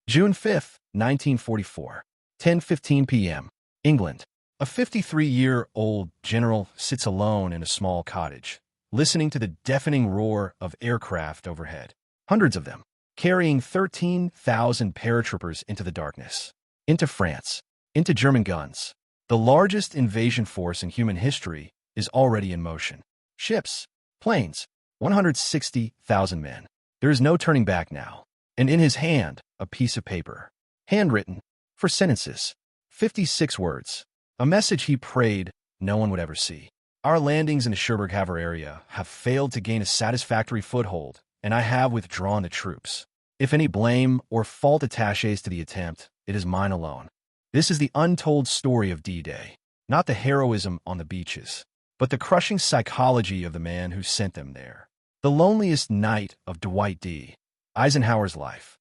June 5, 1944, 10:15 p.m., England. A 53-year-old general sits alone in a small cottage, listening to the deafening roar of aircraft overhead. Hundreds of them, carrying 13,000 paratroopers into the darkness, into France, into German guns. The largest invasion force in human history is already in motion. Ships, planes, 160,000 men. There is no turning back now. And in his hand, a piece of paper, handwritten, for sentences, 56 words, a message he prayed no one would ever see. Our landings in the Cherbourg Havre area have failed to gain a satisfactory foothold, and I have withdrawn the troops. If any blame or fault attaches to the attempt, it is mine alone. This is the untold story of D-Day, not the heroism on the beaches, but the crushing psychology of the man who sent them there. The loneliest night of Dwight D. Eisenhower's life.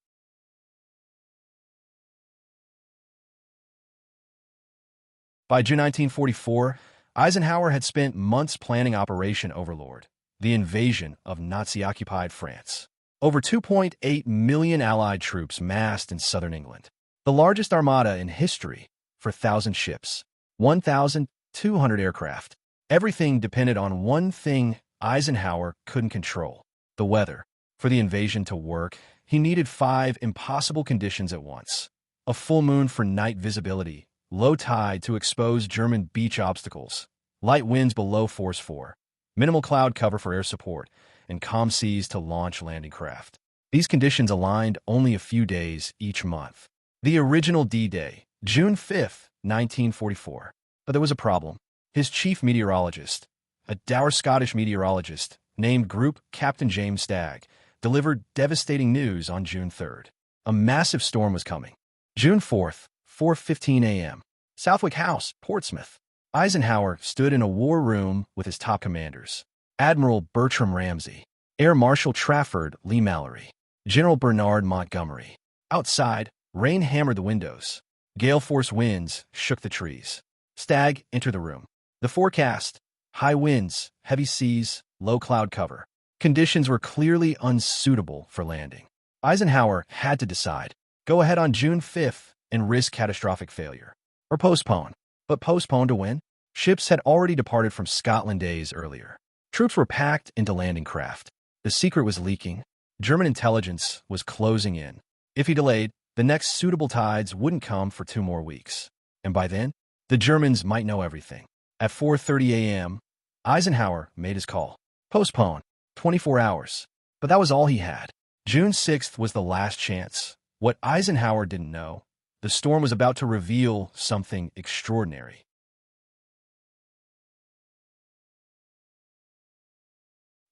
By June 1944, Eisenhower had spent months planning Operation Overlord, the invasion of Nazi-occupied France. Over 2.8 million Allied troops massed in southern England, the largest armada in history for 1,000 ships, 1,200 aircraft. Everything depended on one thing Eisenhower couldn't control: the weather. For the invasion to work, he needed 5 impossible conditions at once: a full moon for night visibility, low tide to expose German beach obstacles, light winds below force 4, minimal cloud cover for air support, and calm seas to launch landing craft. These conditions aligned only a few days each month. The original D-Day, June 5, 1944. But there was a problem. His chief meteorologist, a dour Scottish meteorologist named Group Captain James Stagg, delivered devastating news on June 3rd. A massive storm was coming. June 4th, 4:15 a.m., Southwick House, Portsmouth. Eisenhower stood in a war room with his top commanders: Admiral Bertram Ramsay, Air Marshal Trafford Leigh-Mallory, General Bernard Montgomery. Outside, rain hammered the windows. Gale-force winds shook the trees. Stagg entered the room. The forecast: high winds, heavy seas, low cloud cover. Conditions were clearly unsuitable for landing. Eisenhower had to decide: go ahead on June 5th and risk catastrophic failure, or postpone. But postpone to when? Ships had already departed from Scotland days earlier. Troops were packed into landing craft. The secret was leaking. German intelligence was closing in. If he delayed, the next suitable tides wouldn't come for 2 more weeks. And by then, the Germans might know everything. At 4:30 a.m., Eisenhower made his call. Postpone. 24 hours. But that was all he had. June 6th was the last chance. What Eisenhower didn't know: the storm was about to reveal something extraordinary.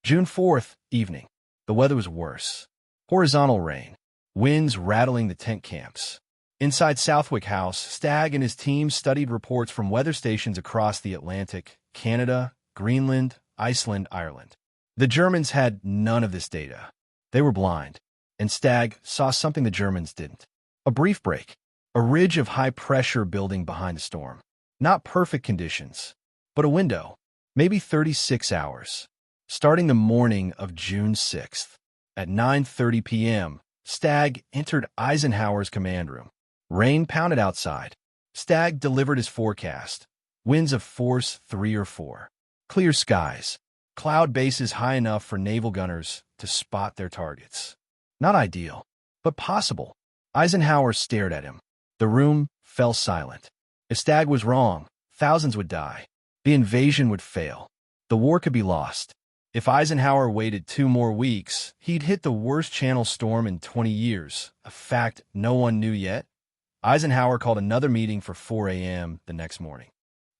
June 4th, evening. The weather was worse. Horizontal rain. Winds rattling the tent camps. Inside Southwick House, Stagg and his team studied reports from weather stations across the Atlantic: Canada, Greenland, Iceland, Ireland. The Germans had none of this data. They were blind. And Stagg saw something the Germans didn't. A brief break. A ridge of high pressure building behind the storm. Not perfect conditions, but a window. Maybe 36 hours. Starting the morning of June 6th. At 9:30 p.m., Stagg entered Eisenhower's command room. Rain pounded outside. Stagg delivered his forecast: winds of force 3 or 4. Clear skies. Cloud bases high enough for naval gunners to spot their targets. Not ideal, but possible. Eisenhower stared at him. The room fell silent. If Stagg was wrong, thousands would die. The invasion would fail. The war could be lost. If Eisenhower waited 2 more weeks, he'd hit the worst Channel storm in 20 years, a fact no one knew yet. Eisenhower called another meeting for 4 a.m. the next morning.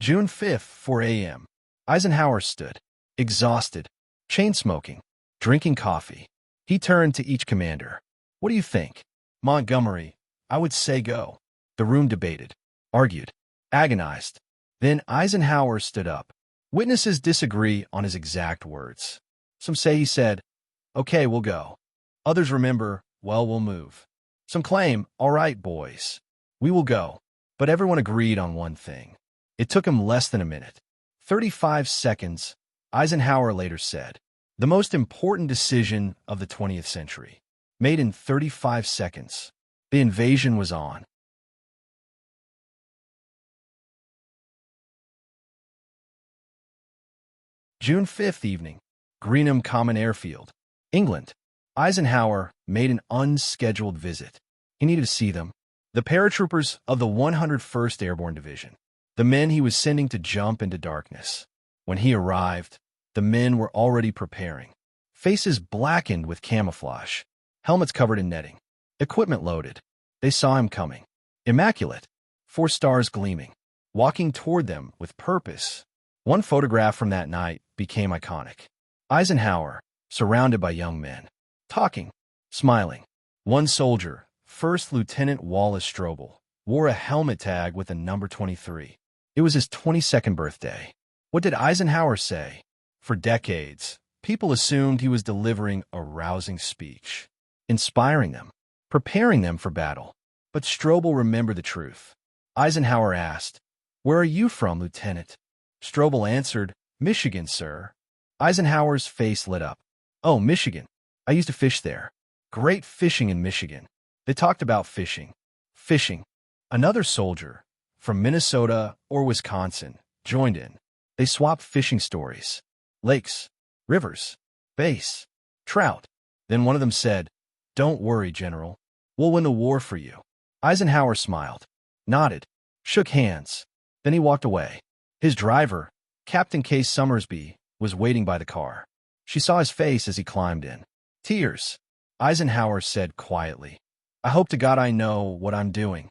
June 5th, 4 a.m. Eisenhower stood, exhausted, chain-smoking, drinking coffee. He turned to each commander. What do you think? Montgomery: I would say go. The room debated, argued, agonized. Then Eisenhower stood up. Witnesses disagree on his exact words. Some say he said, "Okay, we'll go." Others remember, "Well, we'll move." Some claim, "All right, boys, we will go." But everyone agreed on one thing. It took him less than a minute. 35 seconds, Eisenhower later said. The most important decision of the 20th century. Made in 35 seconds. The invasion was on. June 5th evening, Greenham Common Airfield, England. Eisenhower made an unscheduled visit. He needed to see them, the paratroopers of the 101st Airborne Division, the men he was sending to jump into darkness. When he arrived, the men were already preparing, faces blackened with camouflage, helmets covered in netting, equipment loaded. They saw him coming, immaculate, 4 stars gleaming, walking toward them with purpose. One photograph from that night became iconic. Eisenhower, surrounded by young men, talking, smiling. One soldier, First Lieutenant Wallace Strobel, wore a helmet tag with the number 23. It was his 22nd birthday. What did Eisenhower say? For decades, people assumed he was delivering a rousing speech, inspiring them, preparing them for battle. But Strobel remembered the truth. Eisenhower asked, "Where are you from, Lieutenant?" Strobel answered, "Michigan, sir." Eisenhower's face lit up. "Oh, Michigan. I used to fish there. Great fishing in Michigan." They talked about fishing. Fishing. Another soldier, from Minnesota or Wisconsin, joined in. They swapped fishing stories. Lakes, rivers, bass, trout. Then one of them said, "Don't worry, General. We'll win the war for you." Eisenhower smiled, nodded, shook hands. Then he walked away. His driver, Captain K. Summersby, was waiting by the car. She saw his face as he climbed in. Tears. Eisenhower said quietly, "I hope to God I know what I'm doing."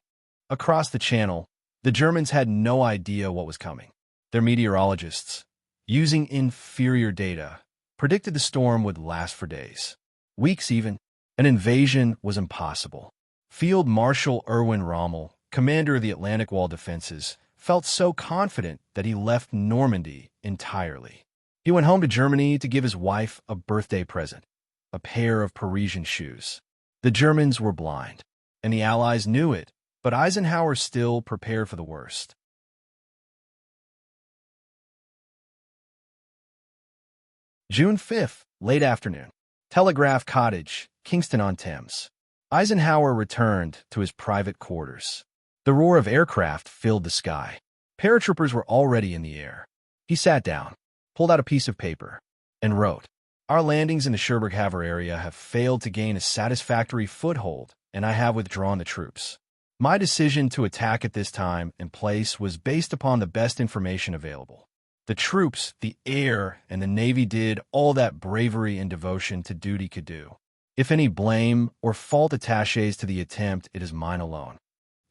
Across the channel, the Germans had no idea what was coming. Their meteorologists, using inferior data, predicted the storm would last for days, weeks even. An invasion was impossible. Field Marshal Erwin Rommel, commander of the Atlantic Wall defenses, felt so confident that he left Normandy entirely. He went home to Germany to give his wife a birthday present, a pair of Parisian shoes. The Germans were blind, and the Allies knew it, but Eisenhower still prepared for the worst. June 5th, late afternoon. Telegraph Cottage, Kingston-on-Thames. Eisenhower returned to his private quarters. The roar of aircraft filled the sky. Paratroopers were already in the air. He sat down, pulled out a piece of paper, and wrote, "Our landings in the Cherbourg-Havre area have failed to gain a satisfactory foothold, and I have withdrawn the troops. My decision to attack at this time and place was based upon the best information available. The troops, the air, and the Navy did all that bravery and devotion to duty could do. If any blame or fault attaches to the attempt, it is mine alone."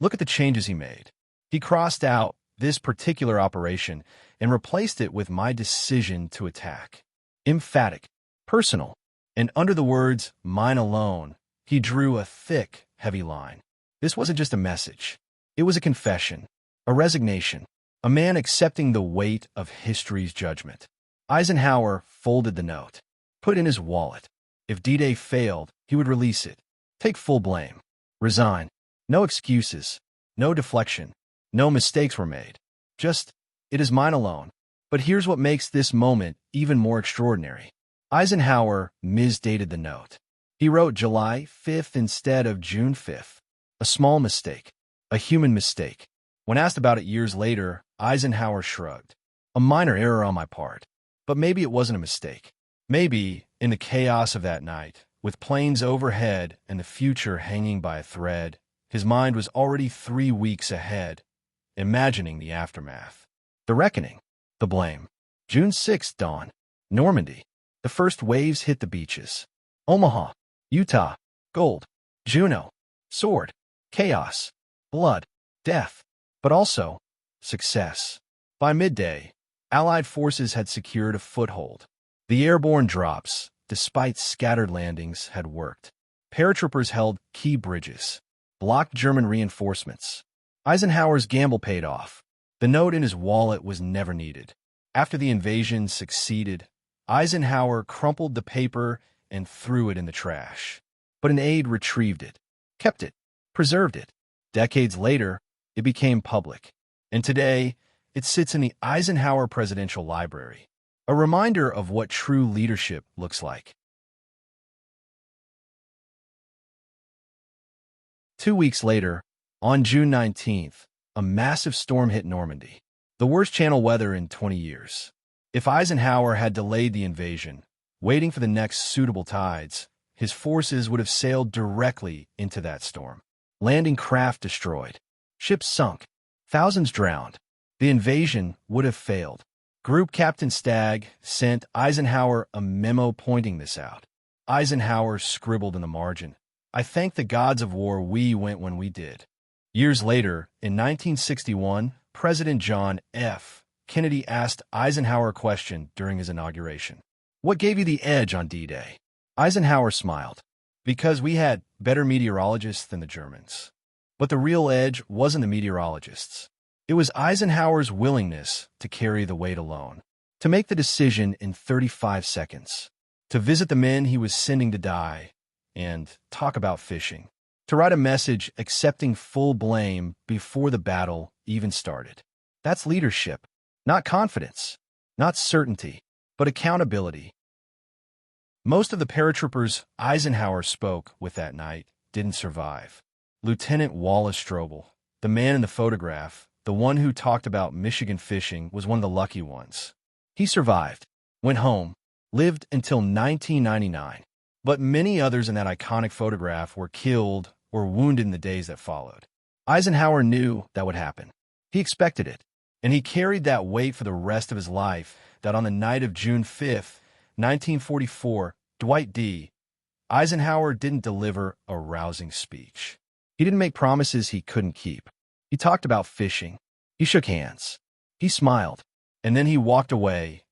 Look at the changes he made. He crossed out this particular operation and replaced it with "my decision to attack." Emphatic, personal, and under the words "mine alone," he drew a thick, heavy line. This wasn't just a message. It was a confession, a resignation, a man accepting the weight of history's judgment. Eisenhower folded the note, put it in his wallet. If D-Day failed, he would release it, take full blame, resign. No excuses, no deflection, no mistakes were made. Just, "It is mine alone." But here's what makes this moment even more extraordinary. Eisenhower misdated the note. He wrote July 5th instead of June 5th. A small mistake, a human mistake. When asked about it years later, Eisenhower shrugged. A minor error on my part. But maybe it wasn't a mistake. Maybe, in the chaos of that night, with planes overhead and the future hanging by a thread, his mind was already 3 weeks ahead, imagining the aftermath. The reckoning, the blame. June 6th dawn, Normandy. The first waves hit the beaches. Omaha, Utah, gold, Juneau, sword, chaos, blood, death, but also success. By midday, Allied forces had secured a foothold. The airborne drops, despite scattered landings, had worked. Paratroopers held key bridges, blocked German reinforcements. Eisenhower's gamble paid off. The note in his wallet was never needed. After the invasion succeeded, Eisenhower crumpled the paper and threw it in the trash. But an aide retrieved it, kept it, preserved it. Decades later, it became public. And today, it sits in the Eisenhower Presidential Library, a reminder of what true leadership looks like. 2 weeks later, on June 19th, a massive storm hit Normandy, the worst channel weather in 20 years. If Eisenhower had delayed the invasion, waiting for the next suitable tides, his forces would have sailed directly into that storm. Landing craft destroyed. Ships sunk. Thousands drowned. The invasion would have failed. Group Captain Stagg sent Eisenhower a memo pointing this out. Eisenhower scribbled in the margin, "I thank the gods of war we went when we did." Years later, in 1961, President John F. Kennedy asked Eisenhower a question during his inauguration. "What gave you the edge on D-Day?" Eisenhower smiled. "Because we had better meteorologists than the Germans." But the real edge wasn't the meteorologists. It was Eisenhower's willingness to carry the weight alone, to make the decision in 35 seconds, to visit the men he was sending to die, and talk about fishing, to write a message accepting full blame before the battle even started. That's leadership, not confidence, not certainty, but accountability. Most of the paratroopers Eisenhower spoke with that night didn't survive. Lieutenant Wallace Strobel, the man in the photograph, the one who talked about Michigan fishing, was one of the lucky ones. He survived, went home, lived until 1999. But many others in that iconic photograph were killed or wounded in the days that followed. Eisenhower knew that would happen. He expected it, and he carried that weight for the rest of his life, that on the night of June 5th, 1944, Dwight D. Eisenhower didn't deliver a rousing speech. He didn't make promises he couldn't keep. He talked about fishing. He shook hands. He smiled. And then he walked away,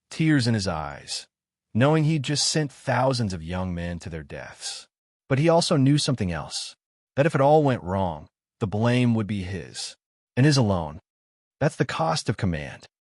tears in his eyes, knowing he'd just sent thousands of young men to their deaths. But he also knew something else, that if it all went wrong, the blame would be his, and his alone. That's the cost of command.